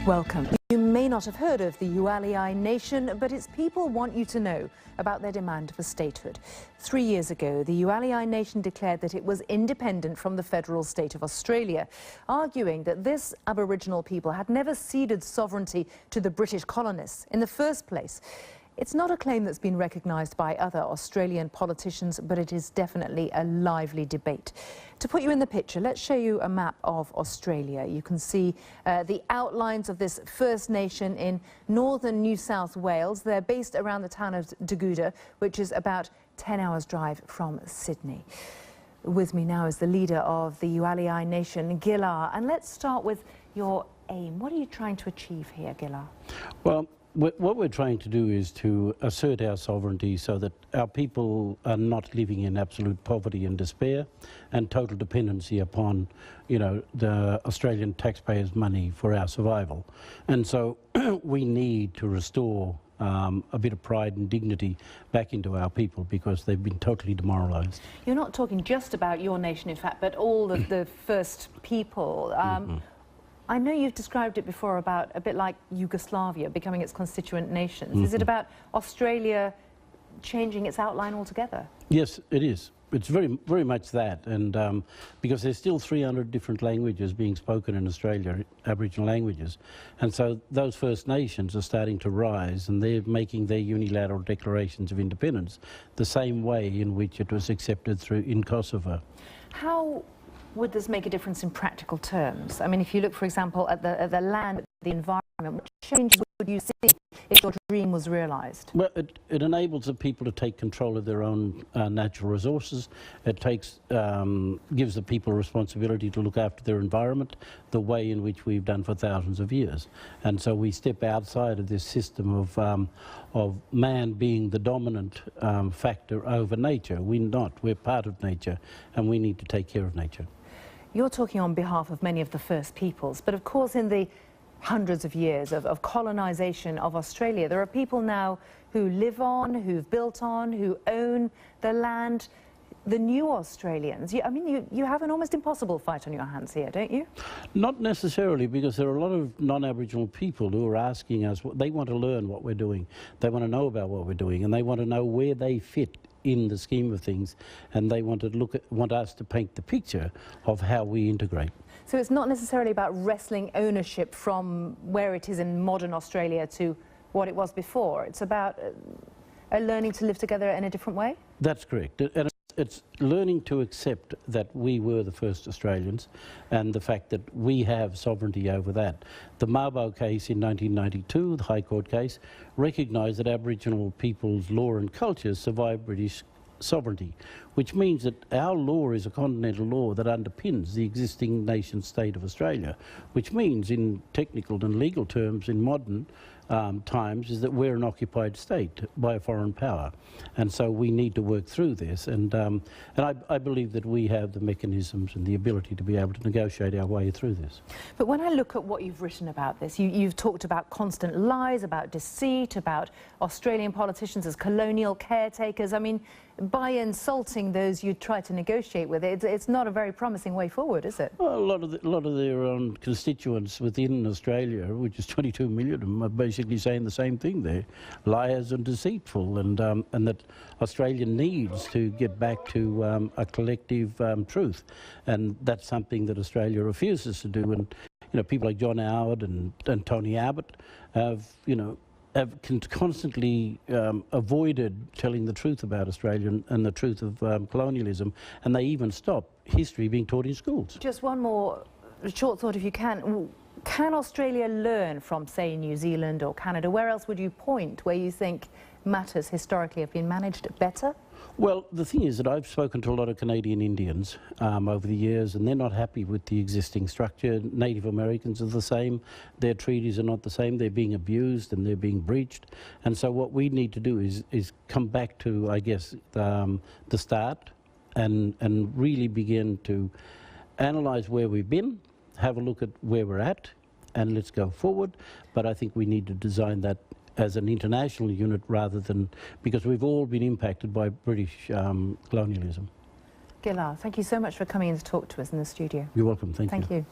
Welcome. You may not have heard of the Ualiai Nation, but its people want you to know about their demand for statehood. 3 years ago, the Ualiai Nation declared that it was independent from the federal state of Australia, arguing that this Aboriginal people had never ceded sovereignty to the British colonists in the first place. It's not a claim that's been recognised by other Australian politicians, but it is definitely a lively debate. To put you in the picture, let's show you a map of Australia. You can see the outlines of this First Nation in northern New South Wales. They're based around the town of Goo.gl, which is about 10 hours' drive from Sydney. With me now is the leader of the Ualiai Nation, Ghillar. And let's start with your aim. What are you trying to achieve here, Ghillar? Well, what we're trying to do is to assert our sovereignty so that our people are not living in absolute poverty and despair and total dependency upon, the Australian taxpayers' money for our survival. And so we need to restore a bit of pride and dignity back into our people because they've been totally demoralised. You're not talking just about your nation, in fact, but all of the first people. I know you've described it before about a bit like Yugoslavia becoming its constituent nations. Is it about Australia changing its outline altogether? Yes, it is. It's very, very much that, and because there's still 300 different languages being spoken in Australia, Aboriginal languages, and so those First Nations are starting to rise, and they're making their unilateral declarations of independence the same way in which it was accepted in Kosovo. How would this make a difference in practical terms? I mean, if you look, for example, at the land, the environment, what changes would you see if your dream was realised? Well, it enables the people to take control of their own natural resources. It gives the people responsibility to look after their environment the way in which we've done for thousands of years. And so we step outside of this system of man being the dominant factor over nature. We're not. We're part of nature, and we need to take care of nature. You're talking on behalf of many of the First Peoples, but of course in the hundreds of years of colonisation of Australia, there are people now who live on, who've built on, who own the land, the new Australians. I mean, you have an almost impossible fight on your hands here, don't you? Not necessarily, because there are a lot of non-Aboriginal people who are asking us, they want to learn what we're doing, they want to know about what we're doing, and they want to know where they fit in the scheme of things, and they want us to paint the picture of how we integrate. So it's not necessarily about wresting ownership from where it is in modern Australia to what it was before. It's about learning to live together in a different way? That's correct. And it's learning to accept that we were the first Australians and the fact that we have sovereignty over that. The Mabo case in 1992, the High Court case, recognised that Aboriginal people's law and culture survived British sovereignty, which means that our law is a continental law that underpins the existing nation state of Australia, which means in technical and legal terms in modern times is that we're an occupied state by a foreign power, and so we need to work through this, and I believe that we have the mechanisms and the ability to be able to negotiate our way through this. But when I look at what you've written about this, you've talked about constant lies, about deceit, about Australian politicians as colonial caretakers. I mean, by insulting those you try to negotiate with, it's not a very promising way forward, is it? Well, a lot of their own constituents within Australia, which is 22 million of them, are basically saying the same thing there: liars and deceitful, and that Australia needs to get back to a collective truth, and that's something that Australia refuses to do. And people like John Howard and Tony Abbott have constantly avoided telling the truth about Australia and the truth of colonialism, and they even stop history being taught in schools. Just one more short thought, if you can. Can Australia learn from, say, New Zealand or Canada? Where else would you point where you think matters historically have been managed better? Well, the thing is that I've spoken to a lot of Canadian Indians over the years, and they're not happy with the existing structure. Native Americans are the same. Their treaties are not the same. They're being abused and they're being breached. And so what we need to do is come back to, I guess, the start and really begin to analyse where we've been, have a look at where we're at, and let's go forward. But I think we need to design that as an international unit rather than, because we've all been impacted by British colonialism. Ghillar, thank you so much for coming in to talk to us in the studio. You're welcome. Thank you. Thank you.